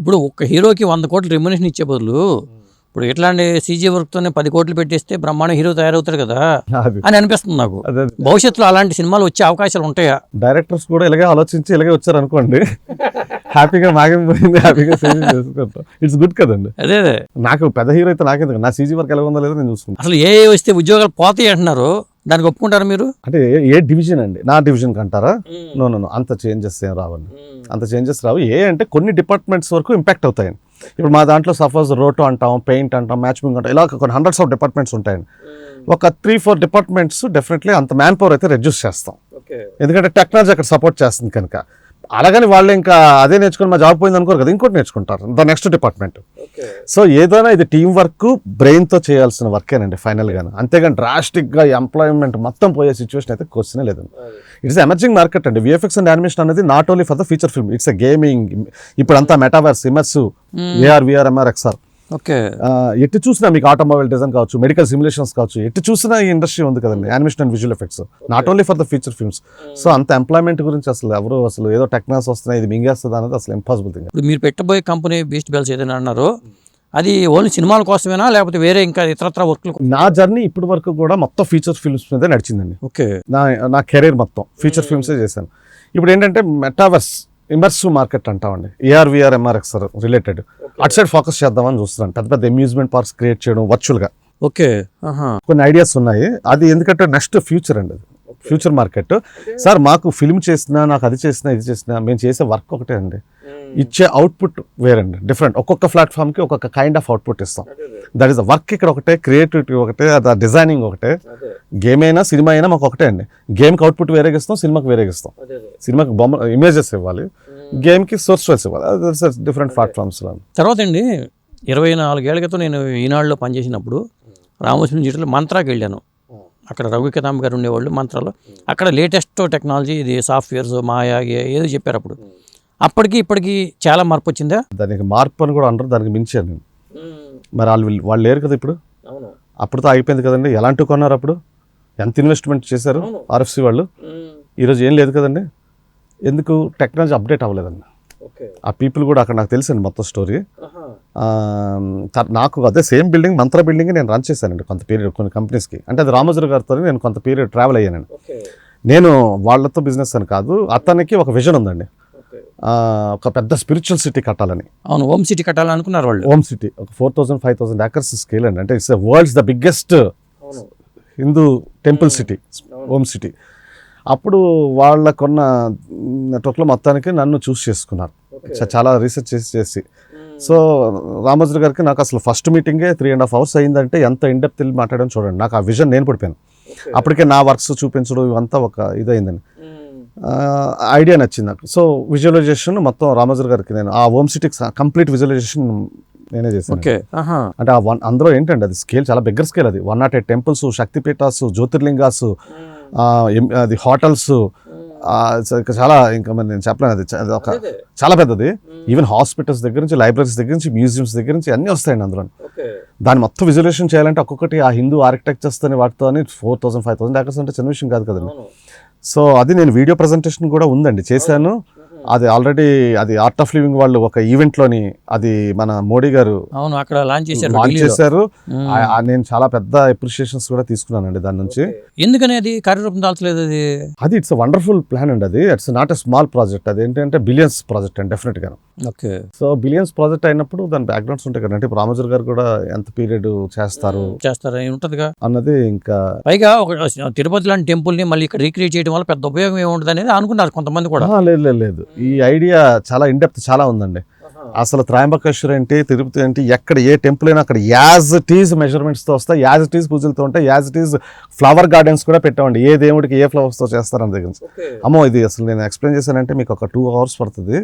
ఇప్పుడు ఒక హీరోకి 100 కోట్ల రెమ్యునేషన్ ఇచ్చే బదులు ఇప్పుడు ఇట్లాంటి సీజీ వర్క్తోనే 10 కోట్లు పెట్టేస్తే బ్రహ్మాండ హీరో తయారవుతాడు కదా అని అనిపిస్తుంది నాకు. భవిష్యత్తులో అలాంటి సినిమాలు వచ్చే అవకాశాలు ఉంటాయా? డైరెక్టర్స్ కూడా ఇలాగే ఆలోచించి ఇలాగే వచ్చారు అనుకోండి, హ్యాపీగా మాగం పోయింది, హ్యాపీగా సీజీ చేసుకుంటాం. ఇట్స్ గుడ్ కదండి. అదే నాకు పెద్ద హీరో అయితే నాకెందుకు, నా సీజీ వర్క్ ఎలా ఉందో లేదో నేను చూసుకుంటాను. అసలు ఏ వస్తే ఉద్యోగాలు పోతాయి అంటున్నారు, దానికి ఒప్పుకుంటారా మీరు? అంటే ఏ డివిజన్ అండి, నా డివిజన్ అంటారా? నో అంత చేంజెస్ ఏం రావండి, అంత చేంజెస్ రావు. అంటే కొన్ని డిపార్ట్మెంట్స్ వరకు ఇంపాక్ట్ అవుతాయండి. ఇప్పుడు మా దాంట్లో సపోజ్ రోటో అంటాం, పెయింట్ అంటాం, మ్యాచింగ్ అంటాం, ఇలా కొన్ని హండ్రెడ్స్ ఆఫ్ డిపార్ట్మెంట్స్ ఉంటాయండి. ఒక 3-4 డిపార్ట్మెంట్స్ డెఫినెట్లీ అంత మ్యాన్ పవర్ అయితే రెడ్యూస్ చేస్తాం, ఎందుకంటే టెక్నాలజీ అక్కడ సపోర్ట్ చేస్తుంది కనుక. అలాగని వాళ్ళు ఇంకా అదే నేర్చుకుని మా జాబ్ పోయింది అనుకోరు కదా, ఇంకోటి నేర్చుకుంటారు ద నెక్స్ట్ డిపార్ట్మెంట్. సో ఏదైనా ఇది టీం వర్క్, బ్రెయిన్తో చేయాల్సిన వర్కేనండి ఫైనల్గా. అంతేగాని డ్రాస్టిక్గా ఎంప్లాయ్మెంట్ మొత్తం పోయే సిచ్యువేషన్ అయితే క్వశ్చనే లేదండి. ఇట్స్ ఎమర్జింగ్ మార్కెట్ అండి. విఎఫ్ఎక్స్ అండ్ యానిమేషన్ అనేది not only for the feature film, it's a gaming. ఇప్పుడు అంతా metaverse, immersive, AR, VR, MR, XR. ఎటు చూసినా మీకు ఆటోమొబైల్ డిజైన్ కావచ్చు, మెడికల్ సిమ్యులేషన్స్ కావచ్చు, ఎటు చూసినా ఈ ఇండస్ట్రీ ఉంది కదండి, animation and visual effects, not only for the feature films. So అంత ఎంప్లాయ్మెంట్ గురించి అసలు ఎవరు అసలు ఏదో టెక్నాలజీ వస్తున్నాయి ఇది మింగేస్తుంది అనేది అసలు ఇంపాసిబుల్ థింగ్. ఇప్పుడు మీరు పెట్టబోయే కంపెనీ బీస్ట్ బెల్స్ ఏదైనా అన్నారు, అది ఓన్లీ సినిమాల కోసమేనా లేకపోతే వేరే ఇంకా ఇతరత్ర వర్క్లు? నా జర్నీ ఇప్పటి వరకు కూడా మొత్తం ఫీచర్ ఫిల్మ్స్ మీద నడిచిందండి. ఓకే, నా కెరీర్ మొత్తం ఫీచర్ ఫిల్మ్సే చేశాను. ఇప్పుడు ఏంటంటే మెటావర్స్, ఇమర్సివ్ మార్కెట్ అంటామండి, AR, VR, MR, XR related అటు సైడ్ ఫోకస్ చేద్దామని చూస్తున్నాను. పెద్ద పెద్ద అమ్యూజ్మెంట్ పార్క్స్ క్రియేట్ చేయడం వర్చువల్గా. ఓకే, కొన్ని ఐడియాస్ ఉన్నాయి. అది ఎందుకంటే నెక్స్ట్ ఫ్యూచర్ అండి, అది ఫ్యూచర్ మార్కెట్. సార్ మాకు ఫిల్మ్ చేసినా, నాకు అది చేసినా, ఇది చేసినా, మేము చేసే వర్క్ ఒకటే అండి, ఇచ్చే అవుట్పుట్ వేరండి, డిఫరెంట్. ఒక్కొక్క ప్లాట్ఫామ్కి ఒక్కొక్క కైండ్ ఆఫ్ అవుట్పుట్ ఇస్తాం. దట్ ఈస్ ద వర్క్ ఇక్కడ ఒకటే, క్రియేటివిటీ ఒకటే, అది డిజైనింగ్ ఒకటే. గేమ్ అయినా సినిమా అయినా మాకు ఒకటే అండి. గేమ్కి అవుట్పుట్ వేరేగా ఇస్తాం, సినిమాకి వేరేగా ఇస్తాం. సినిమాకి బొమ్మ ఇమేజెస్ ఇవ్వాలి, గేమ్కి సోర్స్ వైస్ ఇవ్వాలి. డిఫరెంట్ ప్లాట్ఫామ్స్లో. తర్వాత అండి 24 ఏళ్ల క్రితం నేను ఈనాడులో పనిచేసినప్పుడు రామోజీఫిల్మ్ సిటీలో మంత్రాకి వెళ్ళాను. అక్కడ రఘుకితాంబ గారు ఉండేవాళ్ళు మంత్రాలో. అక్కడ లేటెస్ట్ టెక్నాలజీ, ఇది సాఫ్ట్వేర్స్, మాయా ఏదో చెప్పారు అప్పుడు. అప్పటికి ఇప్పటికి చాలా మార్పు వచ్చిందా? దానికి మార్పు అని కూడా అంటారు, దానికి మించాను నేను. మరి వాళ్ళు లేరు కదా ఇప్పుడు, అప్పుడుతో అయిపోయింది కదండి. ఎలాంటివి కొన్నారు అప్పుడు, ఎంత ఇన్వెస్ట్మెంట్ చేశారు ఆర్ఎఫ్సి వాళ్ళు, ఈరోజు ఏం లేదు కదండి. ఎందుకు? టెక్నాలజీ అప్డేట్ అవ్వలేదండి. ఆ పీపుల్ కూడా అక్కడ నాకు తెలుసండి మొత్తం స్టోరీ. నాకు అదే సేమ్ బిల్డింగ్, మంత్ర బిల్డింగ్ నేను రన్ చేశానండి కొంత పీరియడ్ కొన్ని కంపెనీస్కి. అంటే అది రామోజీ గారితో నేను కొంత పీరియడ్ ట్రావెల్ అయ్యానండి. నేను వాళ్ళతో బిజినెస్ అని కాదు, అతనికి ఒక విజన్ ఉందండి, ఒక పెద్ద స్పిరిచువల్ సిటీ కట్టాలని. అవును, ఓమ్ సిటీ కట్టాలని అనుకున్నారు వాళ్ళు. ఓమ్ సిటీ ఒక 4,000-5,000 acres స్కేల్ అండి. అంటే it's world's the biggest Hindu temple city ohm city. అప్పుడు వాళ్ళకున్న నెట్వర్క్లో మొత్తానికి నన్ను చూస్ చేసుకున్నారు, చాలా రీసెర్చ్ చేసి. సో రామోజీ గారికి నాకు అసలు ఫస్ట్ మీటింగే 3.5 hours అయిందంటే ఎంత ఇన్డెప్త్ వెళ్ళి మాట్లాడడం చూడండి. నాకు ఆ విజన్ నేను పడిపోయాను. అప్పటికే నా వర్క్స్ చూపించడం ఇవంతా ఒక ఇదైందండి. ఐడియా నచ్చింది నాకు. సో విజువలైజేషన్ మొత్తం రామోజీ గారికి నేను ఆ ఓమ్ సిటీకి కంప్లీట్ విజువలైజేషన్ నేనే చేశాను. అంటే అందులో ఏంటంటే అది స్కేల్ చాలా బిగ్గర్ స్కేల్. అది 108 టెంపుల్స్, శక్తిపీఠాస్, జ్యోతిర్లింగాస్, అది హోటల్స్, చాలా ఇంకా మరి నేను చెప్పలేను. అది ఒక చాలా పెద్దది. ఈవెన్ హాస్పిటల్స్ దగ్గర నుంచి, లైబ్రరీస్ దగ్గర నుంచి, మ్యూజియంస్ దగ్గర నుంచి అన్నీ వస్తాయండి అందులో. దాన్ని మొత్తం విజువలైజేషన్ చేయాలంటే ఒక్కొక్కటి ఆ హిందూ ఆర్కిటెక్చర్స్తోని వాటితో 4,000-5,000 acres అంటే చిన్న విషయం కాదు కదండి. సో అది నేను వీడియో ప్రజెంటేషన్ కూడా ఉందండి, చేశాను. అది ఆల్రెడీ అది ఆర్ట్ ఆఫ్ లివింగ్ వాళ్ళు ఒక ఈవెంట్లోని అది మన మోడీ గారు అక్కడ లాంచ్ చేశారు. నేను చాలా పెద్ద అప్రిషియేషన్స్ కూడా తీసుకున్నానండి దాని నుంచి. ఎందుకని అది కార్యరూపం దాల్చలేదు? అది ఇట్స్ వండర్ఫుల్ ప్లాన్ అండి. అది it's not a small project. అది ఏంటంటే బిలియన్స్ ప్రాజెక్ట్ అండి డెఫినెట్ గా. ఓకే, సో బిలియన్స్ ప్రాజెక్ట్ అయినప్పుడు దాని బ్యాక్గ్రౌండ్స్ ఉంటాయి కదండి. ఇప్పుడు రామోజీ గారు కూడా ఎంత పీరియడ్ చేస్తారు ఉంటదిగా అన్నది. ఇంకా పైగా ఒక తిరుపతి లాంటి టెంపుల్ ని మళ్ళీ ఇక్కడ రీక్రియేట్ చేయడం వల్ల పెద్ద ఉపయోగం ఏముంటుంది అనేది అనుకున్నారు కొంతమంది కూడా. లేదు, ఈ ఐడియా చాలా ఇన్డెప్త్ చాలా ఉందండి. అసలు త్రయంబకేశ్వర్ ఏంటి, తిరుపతి ఏంటి, ఎక్కడ ఏ టెంపుల్ అయినా అక్కడ యాజ్ ఇట్ ఈజ్ మెజర్మెంట్స్తో వస్తాయి, యాజ్ ఇట్ ఈజ్ పూజలతో ఉంటాయి, as it is flower gardens కూడా పెట్టామండి. ఏ దేవుడికి ఏ ఫ్లవర్స్తో చేస్తారని దగ్గర నుంచి. అమ్మో ఇది అసలు నేను ఎక్స్ప్లెయిన్ చేశానంటే మీకు ఒక 2 hours పడుతుంది.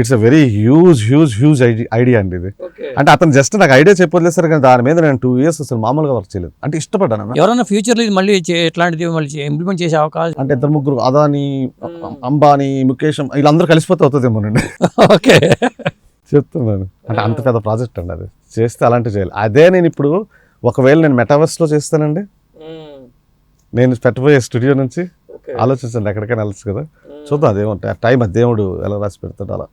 It's a very huge idea అండి ఇది. అంటే అతను జస్ట్ నాకు ఐడియా చెప్పొదిలేసారు, కానీ దాని మీద నేను 2 years అసలు మామూలుగా వర్క్ చేయలేదు. అంటే ఇష్టపడ్డాను. ఎవరైనా ఫ్యూచర్లో మళ్ళీ ఎట్లాంటిది మళ్ళీ ఇంప్లిమెంట్ చేసే అవకాశం అంటే 2-3 అదాని, అంబానీ, ముఖేష్ వీళ్ళందరూ కలిసిపోతే అవుతుందేమోనండి. ఓకే చెప్తున్నాను. అంటే అంత పెద్ద ప్రాజెక్ట్ అండి, అది చేస్తే అలాంటివి చేయాలి. అదే నేను ఇప్పుడు ఒకవేళ నేను మెటావర్స్లో చేస్తానండి, నేను పెట్టబోయే స్టూడియో నుంచి ఆలోచించండి, ఎక్కడికైనా వెళ్ళచ్చు కదా. చూద్దాం అదేమంటే టైం దేవుడు ఎలా రాసి పెడతాడు అలా.